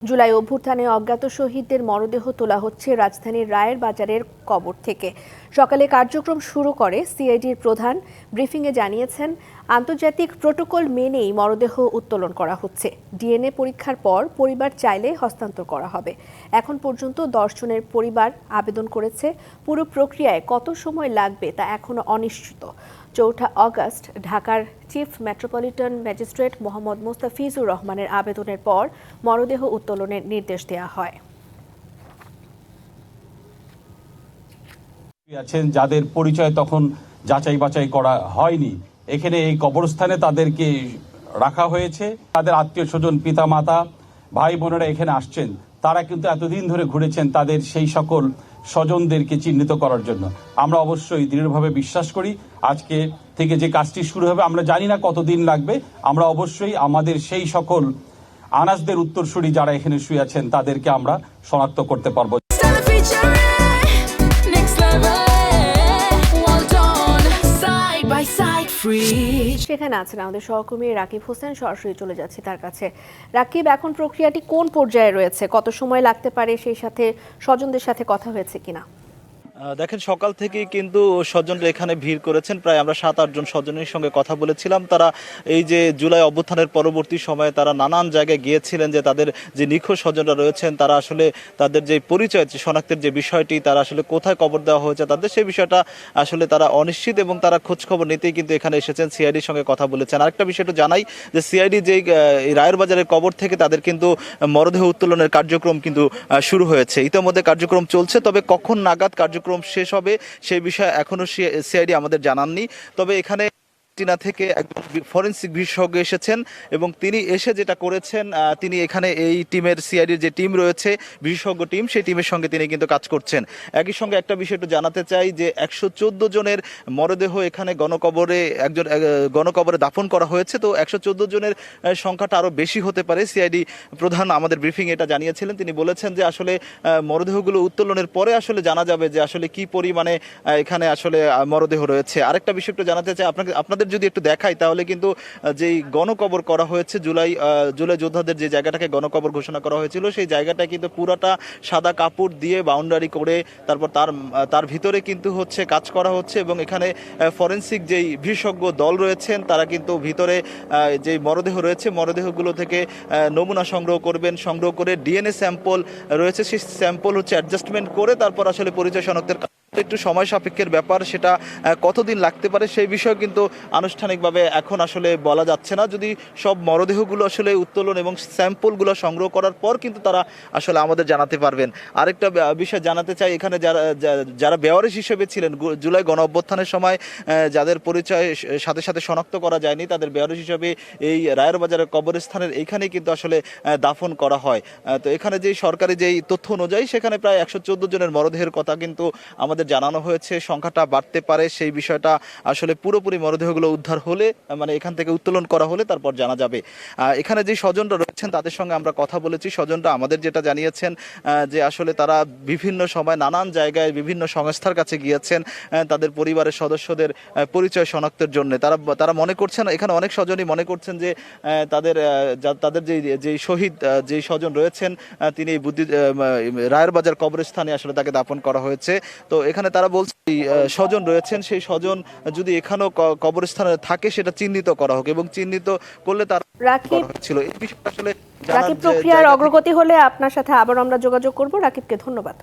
জুলাই অভ্যুত্থানে অজ্ঞাত শহীদদের মরদেহ তোলা হচ্ছে রাজধানীর রায়ের বাজারের কবর থেকে। সকালে কার্যক্রম শুরু করে সিআইডির প্রধান। ব্রিফিংয়ে জানিয়েছেন, আন্তর্জাতিক প্রটোকল মেনেই মরদেহ উত্তোলন করা হচ্ছে। ডিএনএ পরীক্ষার পর পরিবার চাইলে হস্তান্তর করা হবে। এখন পর্যন্ত 10 জনের পরিবার আবেদন করেছে। পুরো প্রক্রিয়ায় কত সময় লাগবে তা এখনো অনিশ্চিত। 4 আগস্ট ঢাকার chief metropolitan magistrate Mohammad Mostafizur রহমানের আবেদনের পর মরদেহ উত্তোলনের নির্দেশ দেওয়া হয়। আছেন যাদের পরিচয় তখন যাচাই বাছাই করা হয়নি, এখানে এই কবরস্থানে তাদেরকে রাখা হয়েছে। তাদের আত্মীয় স্বজন, পিতা মাতা, ভাই বোনেরা এখানে আসছেন। তারা কিন্তু এতদিন ধরে ঘুরেছেন তাদের সেই সকল স্বজনদেরকে চিহ্নিত করার জন্য। আমরা অবশ্যই দৃঢ়ভাবে বিশ্বাস করি আজকে থেকে যে কাজটি শুরু হবে, আমরা জানি না কতদিন লাগবে। আমরা অবশ্যই আমাদের সেই সকল আনাসদের উত্তরসূরি যারা এখানে শুয়ে আছেন তাদেরকে আমরা শনাক্ত করতে পারবো। সেখানে আছেন আমাদের সহকর্মী রাকিব হোসেন, সরাসরি চলে যাচ্ছে তার কাছে। রাকিব, এখন প্রক্রিয়াটি কোন পর্যায়ে রয়েছে, কত সময় লাগতে পারে, সেই সাথে স্বজনদের সাথে কথা হয়েছে কিনা? দেখেন, সকাল থেকেই কিন্তু স্বজনরা এখানে ভিড় করেছেন। প্রায় আমরা 7-8 জন স্বজনের সঙ্গে কথা বলেছিলাম। তারা এই যে জুলাই অভ্যুত্থানের পরবর্তী সময়ে তারা নানান জায়গায় গিয়েছিলেন, যে তাদের যে নিখোঁজ স্বজনরা রয়েছেন তারা আসলে তাদের যে পরিচয় শনাক্তের যে বিষয়টি, তারা আসলে কোথায় কবর দেওয়া হয়েছে তাদের সেই বিষয়টা আসলে তারা অনিশ্চিত, এবং তারা খোঁজ খবর নিতেই কিন্তু এখানে এসেছেন, সিআইডির সঙ্গে কথা বলেছেন। আরেকটা বিষয় একটু জানাই যে সিআইডি যেই রায়ের বাজারের কবর থেকে তাদের কিন্তু মরদেহ উত্তোলনের কার্যক্রম কিন্তু শুরু হয়েছে। ইতিমধ্যে কার্যক্রম চলছে, তবে কখন নাগাদ কার্যক্রম শেষ হবে সেই বিষয়ে এখনো সিআইডি আমাদের জানাননি। তবে এখানে থেকে একজন ফরেনসিক বিশেষজ্ঞ এসেছেন, এবং তিনি এসে যেটা করেছেন, তিনি এখানে এই টিমের, সিআইডির যে টিম রয়েছে, বিশেষজ্ঞ টিম, সেই টিমের সঙ্গে তিনি কিন্তু কাজ করছেন। একই সঙ্গে একটা বিষয় একটু জানাতে চাই যে 114 জনের মরদেহ এখানে গণকবরে দাফন করা হয়েছে। তো 114 জনের সংখ্যাটা আরও বেশি হতে পারে। সিআইডি প্রধান আমাদের ব্রিফিং এটা জানিয়েছিলেন। তিনি বলেছেন যে আসলে মরদেহগুলো উত্তোলনের পরে আসলে জানা যাবে যে আসলে কি পরিমাণে এখানে আসলে মরদেহ রয়েছে। আরেকটা বিষয় একটু জানাতে চাই আপনাদের যদি একটু দেখাই, তাহলে কিন্তু যেই গণকবর করা হয়েছে, জুলাই যোদ্ধাদের যে জায়গাটাকে গণকবর ঘোষণা করা হয়েছিল, সেই জায়গাটা কিন্তু পুরাটা সাদা কাপড় দিয়ে বাউন্ডারি করে তারপর তার ভিতরে কিন্তু হচ্ছে কাজ করা হচ্ছে, এবং এখানে ফরেনসিক যেই বিশেষজ্ঞ দল রয়েছেন তারা কিন্তু ভিতরে যেই মরদেহ রয়েছে, মরদেহগুলো থেকে নমুনা সংগ্রহ সংগ্রহ করে ডিএনএ স্যাম্পল রয়েছে, সেই স্যাম্পল হচ্ছে অ্যাডজাস্টমেন্ট করে তারপর আসলে পরিচয় শনাক্তের একটু সময় সাপেক্ষের ব্যাপার, সেটা কতদিন লাগতে পারে সেই বিষয়ে কিন্তু আনুষ্ঠানিকভাবে এখন আসলে বলা যাচ্ছে না। যদি সব মরদেহগুলো আসলে উত্তোলন এবং স্যাম্পলগুলো সংগ্রহ করার পর কিন্তু তারা আসলে আমাদের জানাতে পারবেন। আরেকটা বিষয় জানাতে চাই, এখানে যারা বেওয়ারিশ হিসেবে ছিলেন জুলাই গণ অভ্যুত্থানের সময়, যাদের পরিচয় সাথে সাথে শনাক্ত করা যায়নি, তাদের বেওয়ারিশ হিসেবে এই রায়ের বাজারের কবরস্থানের এইখানেই কিন্তু আসলে দাফন করা হয়। তো এখানে যেই সরকারি যেই তথ্য অনুযায়ী সেখানে প্রায় 114 জনের মরদেহের কথা কিন্তু আমাদের জানানো হয়েছে। সংখ্যাটা বাড়তে পারে, সেই বিষয়টা আসলে পুরোপুরি মরদেহগুলো উদ্ধার হলে, মানে এখান থেকে উত্তোলন করা হলে তারপর জানা যাবে। এখানে যে স্বজনরা রয়েছেন তাদের সঙ্গে আমরা কথা বলেছি। স্বজনরা আমাদের যেটা জানিয়েছেন যে আসলে তারা বিভিন্ন সময় নানান জায়গায় বিভিন্ন সংস্থার কাছে গিয়েছেন তাদের পরিবারের সদস্যদের পরিচয় শনাক্তের জন্য। তারা মনে করছেন, এখানে অনেক স্বজনই মনে করছেন যে তাদের যে শহীদ যেই স্বজন রয়েছেন তিনি রায়ের বাজার কবরস্থানে আসলে তাকে দাফন করা হয়েছে। তো এখানে তারা বলছে স্বজন রয়েছেন, সেই স্বজন যদি এখানেও কবরস্থানে থাকে সেটা চিহ্নিত করা হোক, এবং চিহ্নিত করলে তারা ছিল এই বিষয়টা আসলে প্রক্রিয়ার অগ্রগতি হলে আপনার সাথে আবার আমরা যোগাযোগ করব। রাকিবকে ধন্যবাদ।